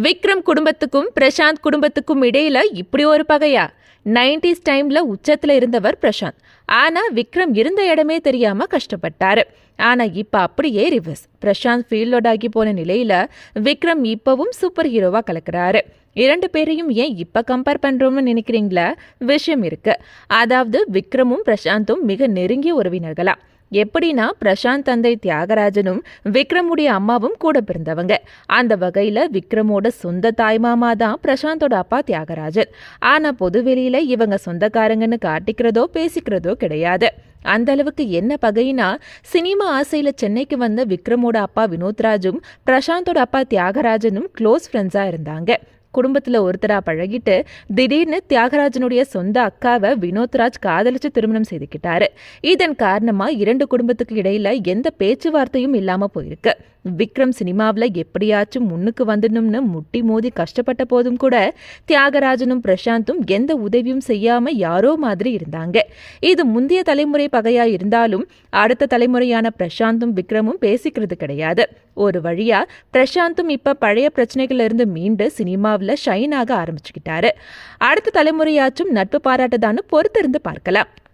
விக்ரம் குடும்பத்துக்கும் பிரசாந்த் குடும்பத்துக்கும் இடையில இப்படி ஒரு பகையா? 90s டைம்ல உச்சத்துல இருந்தவர் பிரசாந்த். ஆனா விக்ரம் இருந்த இடமே தெரியாம கஷ்டப்பட்டாரு. ஆனா இப்ப அப்படியே ரிவர்ஸ். பிரசாந்த் ஃபீல்ட் ஆகி போன நிலையில விக்ரம் இப்பவும் சூப்பர் ஹீரோவா கலக்குறாரு. இரண்டு பேரையும் ஏன் இப்ப கம்பேர் பண்றோம்னு நினைக்கிறீங்களா? விஷயம் இருக்கு. அதாவது விக்ரமும் பிரசாந்தும் மிக நெருங்கிய உறவினர்களா. எப்படின்னா பிரசாந்த் தந்தை தியாகராஜனும் விக்ரமுடைய அம்மாவும் கூட பிறந்தவங்க. அந்த வகையில விக்ரமோட சொந்த தாய்மாமா தான் பிரசாந்தோட அப்பா தியாகராஜன். ஆனா பொதுவெளியில இவங்க சொந்தக்காரங்கன்னு காட்டிக்கிறதோ பேசிக்கிறதோ கிடையாது. அந்த அளவுக்கு என்ன பகையினா, சினிமா ஆசையில சென்னைக்கு வந்த விக்ரமோட அப்பா வினோத்ராஜும் பிரசாந்தோட அப்பா தியாகராஜனும் க்ளோஸ் ஃப்ரெண்ட்ஸா இருந்தாங்க. குடும்பத்துல ஒருத்தரா பழகிட்டு திடீர்னு தியாகராஜனுடைய சொந்த அக்காவை வினோத்ராஜ் காதலிச்சு திருமணம் செய்துக்கிட்டாரு. இதன் காரணமா இரண்டு குடும்பத்துக்கு இடையில எந்த பேச்சுவார்த்தையும் இல்லாம போயிருக்கு. விக்ரம் சினிமாவில் எப்படியாச்சும் முன்னுக்கு வந்துடணும்னு முட்டி மோதி கஷ்டப்பட்ட போதும் கூட தியாகராஜனும் பிரசாந்தும் எந்த உதவியும் செய்யாம யாரோ மாதிரி இருந்தாங்க. இது முந்தைய தலைமுறை பகையா இருந்தாலும் அடுத்த தலைமுறையான பிரசாந்தும் விக்ரமும் பேசிக்கிறது கிடையாது. ஒரு வழியா பிரசாந்தும் இப்ப பழைய பிரச்சனைகள்ல இருந்து மீண்டு சினிமாவில் ஷைன் ஆக ஆரம்பிச்சுக்கிட்டாரு. அடுத்த தலைமுறையாச்சும் நட்பு பாராட்டதான்னு பொறுத்திருந்து பார்க்கலாம்.